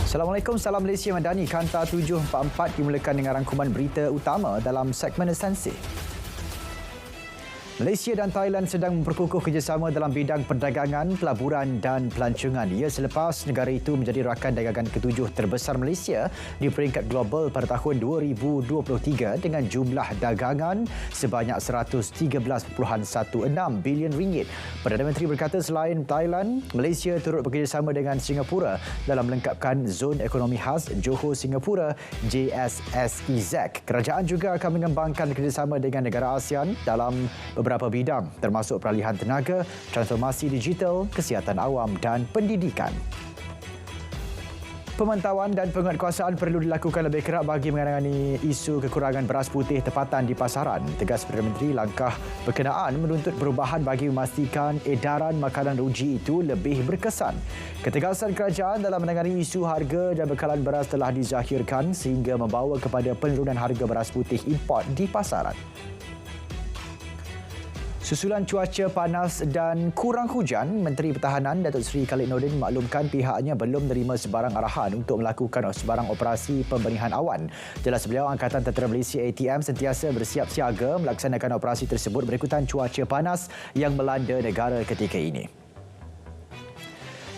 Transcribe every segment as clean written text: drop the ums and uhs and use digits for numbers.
Assalamualaikum, salam Malaysia Madani. Kanta 744 dimulakan dengan rangkuman berita utama dalam segmen esensi. Malaysia dan Thailand sedang memperkukuh kerjasama dalam bidang perdagangan, pelaburan dan pelancongan. Ia selepas negara itu menjadi rakan dagangan ketujuh terbesar Malaysia di peringkat global pada tahun 2023 dengan jumlah dagangan sebanyak 113.16 bilion ringgit. Perdana Menteri berkata selain Thailand, Malaysia turut bekerjasama dengan Singapura dalam melengkapkan Zon Ekonomi Khas Johor Singapura JSSEZ. Kerajaan juga akan mengembangkan kerjasama dengan negara ASEAN dalam beberapa bidang termasuk peralihan tenaga, transformasi digital, kesihatan awam dan pendidikan. Pemantauan dan penguatkuasaan perlu dilakukan lebih kerap bagi menangani isu kekurangan beras putih tempatan di pasaran. Tegas Perdana Menteri, langkah berkenaan menuntut perubahan bagi memastikan edaran makanan ruji itu lebih berkesan. Ketegasan kerajaan dalam menangani isu harga dan bekalan beras telah dizahirkan sehingga membawa kepada penurunan harga beras putih import di pasaran. Susulan cuaca panas dan kurang hujan, Menteri Pertahanan Datuk Seri Khalid Nordin memaklumkan pihaknya belum menerima sebarang arahan untuk melakukan sebarang operasi pembenihan awan. Jelas beliau, Angkatan Tentera Malaysia ATM sentiasa bersiap siaga melaksanakan operasi tersebut berikutan cuaca panas yang melanda negara ketika ini.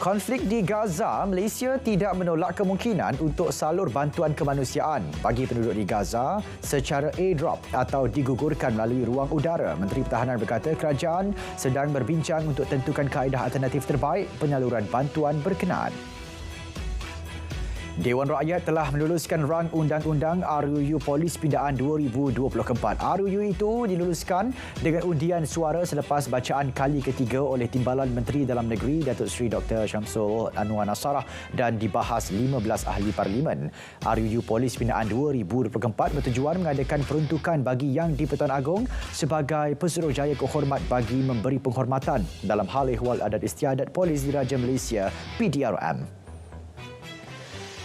Konflik di Gaza, Malaysia tidak menolak kemungkinan untuk salur bantuan kemanusiaan bagi penduduk di Gaza secara airdrop atau digugurkan melalui ruang udara. Menteri Pertahanan berkata kerajaan sedang berbincang untuk tentukan kaedah alternatif terbaik penyaluran bantuan berkenaan. Dewan Rakyat telah meluluskan rang Undang-Undang RUU Polis Pindaan 2024. RUU itu diluluskan dengan undian suara selepas bacaan kali ketiga oleh Timbalan Menteri Dalam Negeri Datuk Seri Dr. Syamsul Anwar Nasrallah dan dibahas 15 ahli parlimen. RUU Polis Pindaan 2024 bertujuan mengadakan peruntukan bagi Yang di-Pertuan Agong sebagai pesuruhjaya kehormat bagi memberi penghormatan dalam hal ehwal adat istiadat Polis Diraja Malaysia PDRM.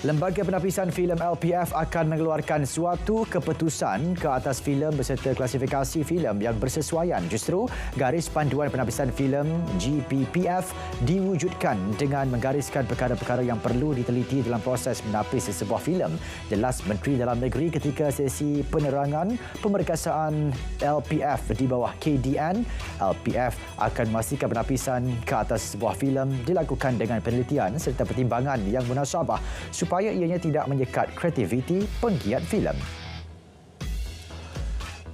Lembaga Penapisan Filem LPF akan mengeluarkan suatu keputusan ke atas filem beserta klasifikasi filem yang bersesuaian. Justru, garis panduan penapisan filem GPPF diwujudkan dengan menggariskan perkara-perkara yang perlu diteliti dalam proses menapis sebuah filem. Jelas Menteri Dalam Negeri ketika sesi penerangan pemerkasaan LPF di bawah KDN. LPF akan memastikan penapisan ke atas sebuah filem dilakukan dengan penelitian serta pertimbangan yang munasabah supaya ianya tidak menyekat kreativiti penggiat filem.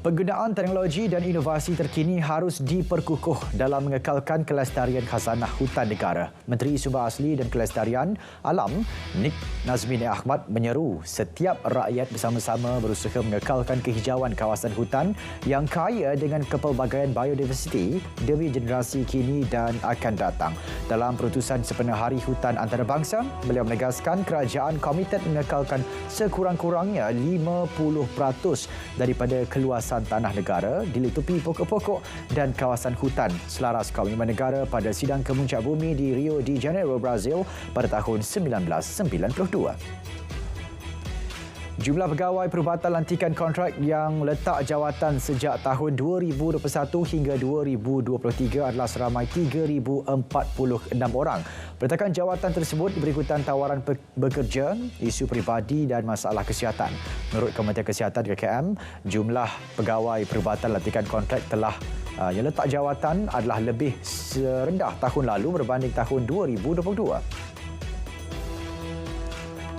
Penggunaan teknologi dan inovasi terkini harus diperkukuh dalam mengekalkan kelestarian khazanah hutan negara. Menteri Sumber Asli dan Kelestarian Alam Nik Nazmin Ahmad menyeru setiap rakyat bersama-sama berusaha mengekalkan kehijauan kawasan hutan yang kaya dengan kepelbagaian biodiversiti demi generasi kini dan akan datang. Dalam perutusan sepenuh Hari Hutan Antarabangsa, beliau menegaskan kerajaan komited mengekalkan sekurang-kurangnya 50% daripada keluasan tanah negara dilitupi pokok-pokok dan kawasan hutan selaras Komitmen Negara pada sidang Kemuncak Bumi di Rio de Janeiro, Brazil pada tahun 1992. Jumlah pegawai perubatan lantikan kontrak yang letak jawatan sejak tahun 2021 hingga 2023 adalah seramai 3,046 orang. Peletakan jawatan tersebut berikutan tawaran bekerja, isu peribadi dan masalah kesihatan. Menurut Kementerian Kesihatan KKM, jumlah pegawai perubatan lantikan kontrak yang letak jawatan adalah lebih serendah tahun lalu berbanding tahun 2022.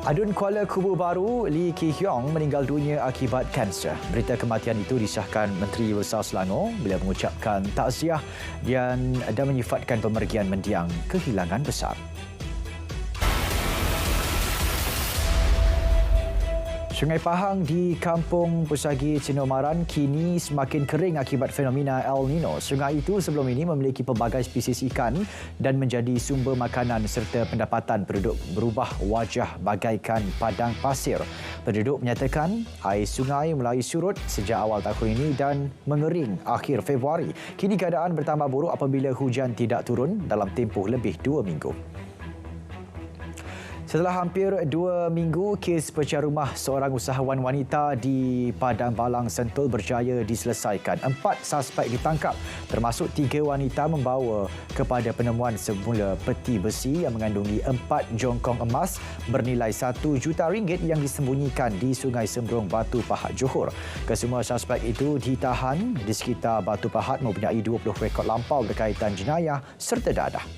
Adun Kuala Kubu Baru Lee Ki Hyong meninggal dunia akibat kanser. Berita kematian itu disahkan Menteri Besar Selangor. Beliau mengucapkan takziah dan menyifatkan pemergian mendiang kehilangan besar. Sungai Pahang di Kampung Pusagi Cenomaran kini semakin kering akibat fenomena El Nino. Sungai itu sebelum ini memiliki pelbagai spesies ikan dan menjadi sumber makanan serta pendapatan penduduk berubah wajah bagaikan padang pasir. Penduduk menyatakan air sungai mulai surut sejak awal tahun ini dan mengering akhir Februari. Kini keadaan bertambah buruk apabila hujan tidak turun dalam tempoh lebih 2 minggu. Setelah hampir 2 minggu, kes pecah rumah seorang usahawan wanita di Padang Balang, Sentul berjaya diselesaikan. 4 suspek ditangkap, termasuk 3 wanita membawa kepada penemuan semula peti besi yang mengandungi 4 jongkong emas bernilai RM1 juta yang disembunyikan di Sungai Sembrong, Batu Pahat, Johor. Kesemua suspek itu ditahan di sekitar Batu Pahat mempunyai 20 rekod lampau berkaitan jenayah serta dadah.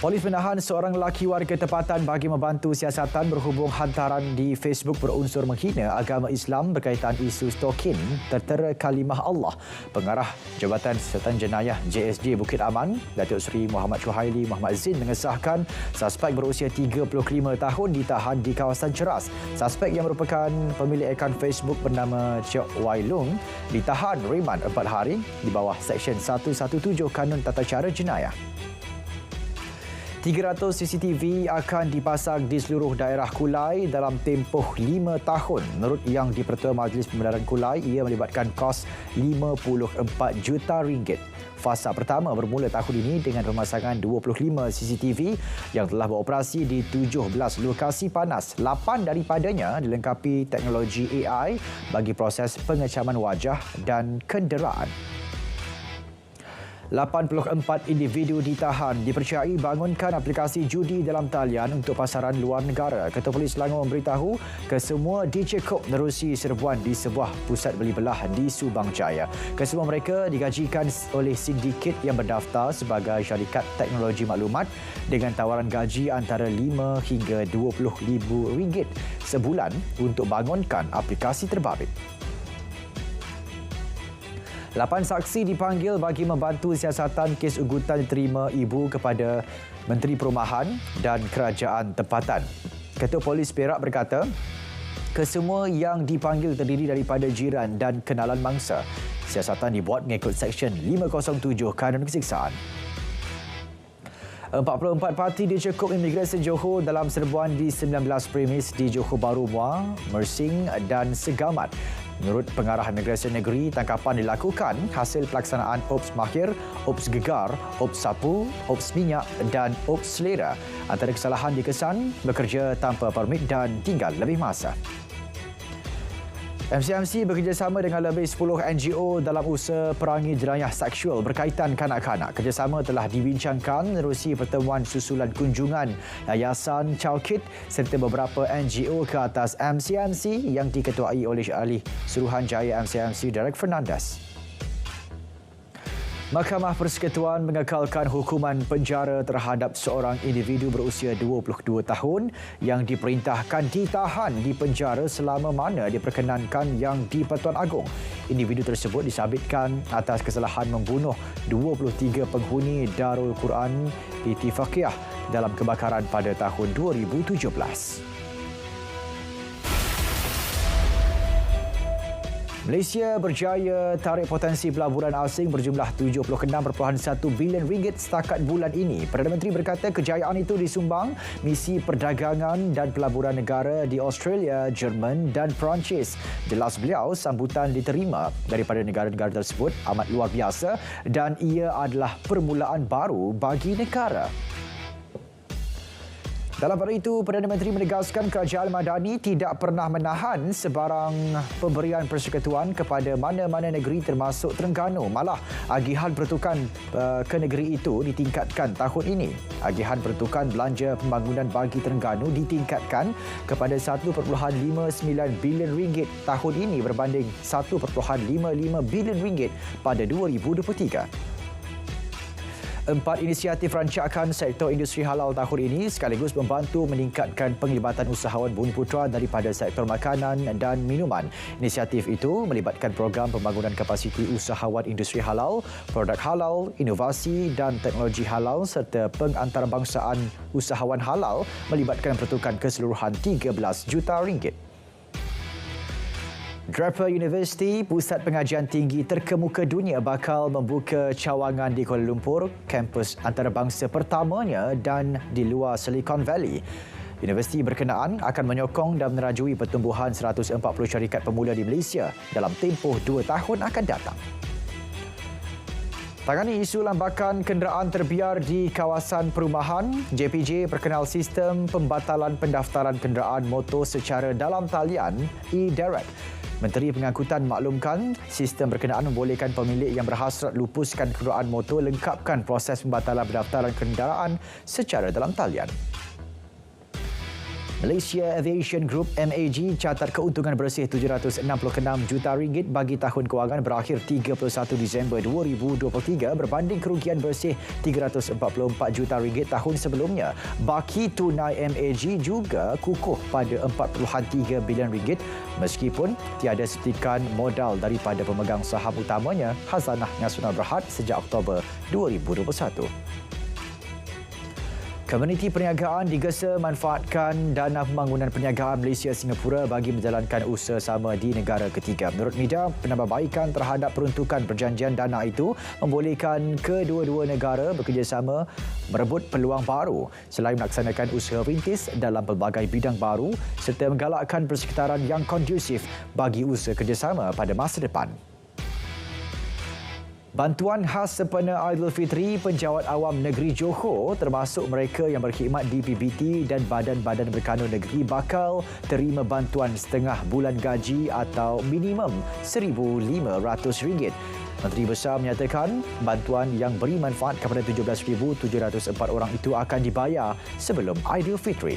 Polis menahan seorang lelaki warga tempatan bagi membantu siasatan berhubung hantaran di Facebook berunsur menghina agama Islam berkaitan isu stalking tertera kalimah Allah. Pengarah Jabatan Siasatan Jenayah JSJ Bukit Aman, Datuk Seri Muhammad Shuhaili Muhammad Zin mengesahkan suspek berusia 35 tahun ditahan di kawasan Ceras. Suspek yang merupakan pemilik akaun Facebook bernama Chok Wai Lung ditahan reman 4 hari di bawah Seksyen 117 Kanun Tata Cara Jenayah. 300 CCTV akan dipasang di seluruh daerah Kulai dalam tempoh 5 tahun. Menurut Yang di-Pertua Majlis Pembenaran Kulai, ia melibatkan kos RM54 juta. Fasa pertama bermula tahun ini dengan pemasangan 25 CCTV yang telah beroperasi di 17 lokasi panas. 8 daripadanya dilengkapi teknologi AI bagi proses pengecaman wajah dan kenderaan. 84 individu ditahan dipercayai bangunkan aplikasi judi dalam talian untuk pasaran luar negara. Ketua Polis Selangor memberitahu kesemua dicekup menerusi serbuan di sebuah pusat beli belah di Subang Jaya. Kesemua mereka digajikan oleh sindiket yang berdaftar sebagai syarikat teknologi maklumat dengan tawaran gaji antara RM5 hingga RM20,000 sebulan untuk bangunkan aplikasi terbabit. 8 saksi dipanggil bagi membantu siasatan kes ugutan diterima ibu kepada Menteri Perumahan dan Kerajaan Tempatan. Ketua Polis Perak berkata, kesemua yang dipanggil terdiri daripada jiran dan kenalan mangsa. Siasatan dibuat mengikut Seksyen 507 Kanun Keseksaan. 44 parti dicekup imigresen Johor dalam serbuan di 19 premis di Johor Bahru Muar, Mersing dan Segamat. Menurut Pengarah Imigresen Negeri, tangkapan dilakukan hasil pelaksanaan Ops Mahir, Ops Gegar, Ops Sapu, Ops Minyak dan Ops Selera. Antara kesalahan dikesan bekerja tanpa permit dan tinggal lebih masa. MCMC bekerjasama dengan lebih 10 NGO dalam usaha perangi jenayah seksual berkaitan kanak-kanak. Kerjasama telah dibincangkan menerusi pertemuan susulan kunjungan Yayasan Chowkit serta beberapa NGO ke atas MCMC yang diketuai oleh Ahli Suruhanjaya MCMC Derek Fernandez. Mahkamah Persekutuan mengekalkan hukuman penjara terhadap seorang individu berusia 22 tahun yang diperintahkan ditahan di penjara selama mana diperkenankan yang di-Pertuan Agong. Individu tersebut disabitkan atas kesalahan membunuh 23 penghuni Darul Quran Ittifaqiyah dalam kebakaran pada tahun 2017. Malaysia berjaya tarik potensi pelaburan asing berjumlah RM76.1 bilion setakat bulan ini. Perdana Menteri berkata kejayaan itu disumbang misi perdagangan dan pelaburan negara di Australia, Jerman dan Perancis. Jelas beliau, sambutan diterima daripada negara-negara tersebut amat luar biasa dan ia adalah permulaan baru bagi negara. Dalam pada itu, Perdana Menteri menegaskan Kerajaan Madani tidak pernah menahan sebarang pemberian persekutuan kepada mana-mana negeri termasuk Terengganu. Malah, agihan pertukan ke negeri itu ditingkatkan tahun ini. Agihan pertukan belanja pembangunan bagi Terengganu ditingkatkan kepada RM1.59 bilion tahun ini berbanding RM1.55 bilion pada 2023. 4 inisiatif rancakan sektor industri halal tahun ini sekaligus membantu meningkatkan penglibatan usahawan Bumi Putra daripada sektor makanan dan minuman. Inisiatif itu melibatkan program pembangunan kapasiti usahawan industri halal, produk halal, inovasi dan teknologi halal serta pengantarbangsaan usahawan halal melibatkan pertukan keseluruhan RM13 juta. Draper University, pusat pengajian tinggi terkemuka dunia, bakal membuka cawangan di Kuala Lumpur, kampus antarabangsa pertamanya dan di luar Silicon Valley. Universiti berkenaan akan menyokong dan menerajui pertumbuhan 140 syarikat pemula di Malaysia dalam tempoh 2 tahun akan datang. Tangani isu lambakan kenderaan terbiar di kawasan perumahan, JPJ perkenal sistem pembatalan pendaftaran kenderaan motor secara dalam talian e-direct. Menteri Pengangkutan maklumkan sistem berkenaan membolehkan pemilik yang berhasrat lupuskan kenderaan motor lengkapkan proses pembatalan pendaftaran kenderaan secara dalam talian. Malaysia Aviation Group MAG catat keuntungan bersih RM766 juta bagi tahun kewangan berakhir 31 Disember 2023 berbanding kerugian bersih RM344 juta tahun sebelumnya. Baki tunai MAG juga kukuh pada RM4.3 bilion meskipun tiada suntikan modal daripada pemegang saham utamanya Khazanah Nasional Berhad sejak Oktober 2021. Komuniti perniagaan digesa manfaatkan dana pembangunan perniagaan Malaysia Singapura bagi menjalankan usaha sama di negara ketiga. Menurut media, penambahbaikan terhadap peruntukan perjanjian dana itu membolehkan kedua-dua negara bekerjasama merebut peluang baru selain melaksanakan usaha rintis dalam pelbagai bidang baru serta menggalakkan persekitaran yang kondusif bagi usaha kerjasama pada masa depan. Bantuan khas sempena Aidilfitri Penjawat Awam Negeri Johor termasuk mereka yang berkhidmat di PBT dan badan-badan berkanun negeri bakal terima bantuan setengah bulan gaji atau minimum RM1,500. Menteri Besar menyatakan bantuan yang beri manfaat kepada 17,704 orang itu akan dibayar sebelum Aidilfitri.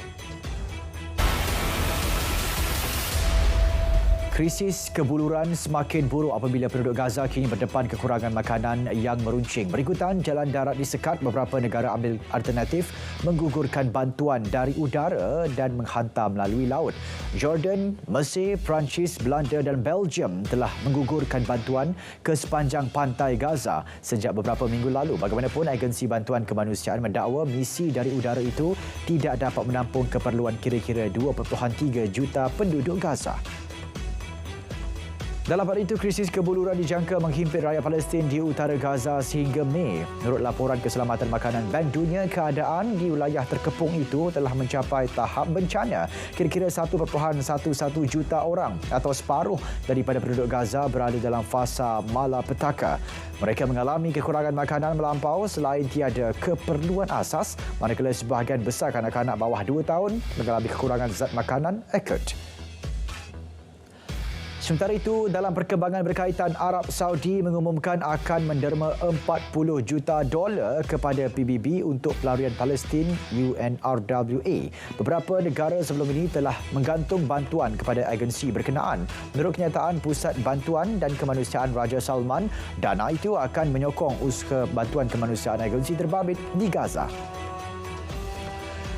Krisis kebuluran semakin buruk apabila penduduk Gaza kini berdepan kekurangan makanan yang meruncing. Berikutan, jalan darat disekat, beberapa negara ambil alternatif menggugurkan bantuan dari udara dan menghantar melalui laut. Jordan, Mesir, Perancis, Belanda dan Belgium telah menggugurkan bantuan ke sepanjang pantai Gaza sejak beberapa minggu lalu. Bagaimanapun, agensi bantuan kemanusiaan mendakwa misi dari udara itu tidak dapat menampung keperluan kira-kira 2.3 juta penduduk Gaza. Dalam pada itu, krisis kebuluran dijangka menghimpit rakyat Palestin di utara Gaza sehingga Mei. Menurut laporan Keselamatan Makanan Bank Dunia, keadaan di wilayah terkepung itu telah mencapai tahap bencana. Kira-kira 1.11 juta orang atau separuh daripada penduduk Gaza berada dalam fasa malapetaka. Mereka mengalami kekurangan makanan melampau selain tiada keperluan asas, manakala sebahagian besar kanak-kanak bawah 2 tahun mengalami kekurangan zat makanan akut. Sementara itu, dalam perkembangan berkaitan, Arab Saudi mengumumkan akan menderma $40 juta kepada PBB untuk pelarian Palestin UNRWA. Beberapa negara sebelum ini telah menggantung bantuan kepada agensi berkenaan. Menurut kenyataan Pusat Bantuan dan Kemanusiaan Raja Salman, dana itu akan menyokong usaha bantuan kemanusiaan agensi terbabit di Gaza.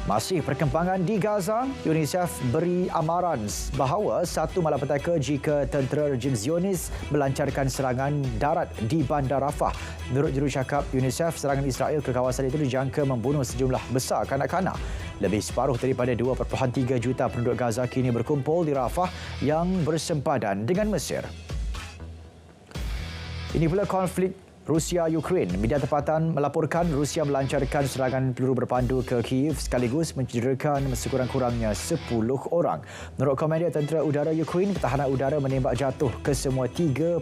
Masih perkembangan di Gaza, UNICEF beri amaran bahawa satu malapetaka jika tentera rejim Zionis melancarkan serangan darat di Bandar Rafah. Menurut jurucakap UNICEF, serangan Israel ke kawasan itu dijangka membunuh sejumlah besar kanak-kanak. Lebih separuh daripada 2.3 juta penduduk Gaza kini berkumpul di Rafah yang bersempadan dengan Mesir. Ini pula konflik Rusia-Ukraine. Media tempatan melaporkan Rusia melancarkan serangan peluru berpandu ke Kiev sekaligus mencederakan sekurang-kurangnya 10 orang. Menurut Komandan Tentera Udara Ukraine, pertahanan udara menembak jatuh kesemua 31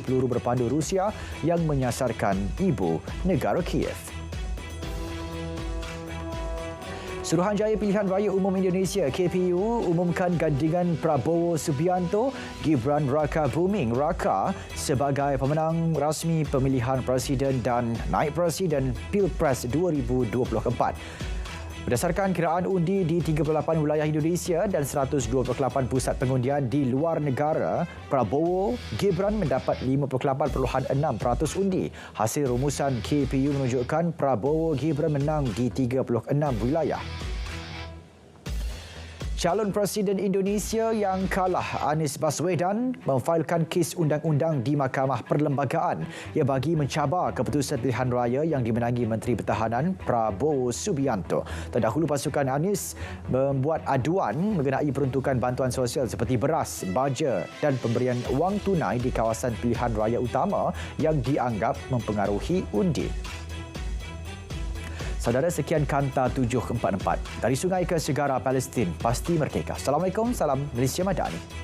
peluru berpandu Rusia yang menyasarkan ibu negara Kiev. Suruhanjaya Pilihan Raya Umum Indonesia KPU umumkan gandingan Prabowo Subianto Gibran Raka Buming Raka sebagai pemenang rasmi pemilihan Presiden dan Naib Presiden Pilpres 2024. Berdasarkan kiraan undi di 38 wilayah Indonesia dan 128 pusat pengundian di luar negara, Prabowo Gibran mendapat 58.6% undi. Hasil rumusan KPU menunjukkan Prabowo Gibran menang di 36 wilayah. Calon Presiden Indonesia yang kalah, Anies Baswedan, memfailkan kes undang-undang di Mahkamah Perlembagaan. Ia bagi mencabar keputusan pilihan raya yang dimenangi Menteri Pertahanan Prabowo Subianto. Terdahulu pasukan Anies membuat aduan mengenai peruntukan bantuan sosial seperti beras, baja dan pemberian wang tunai di kawasan pilihan raya utama yang dianggap mempengaruhi undi. Saudara, sekian Kanta 744. Dari sungai ke segara Palestin, pasti merdeka. Assalamualaikum, salam Malaysia Madani.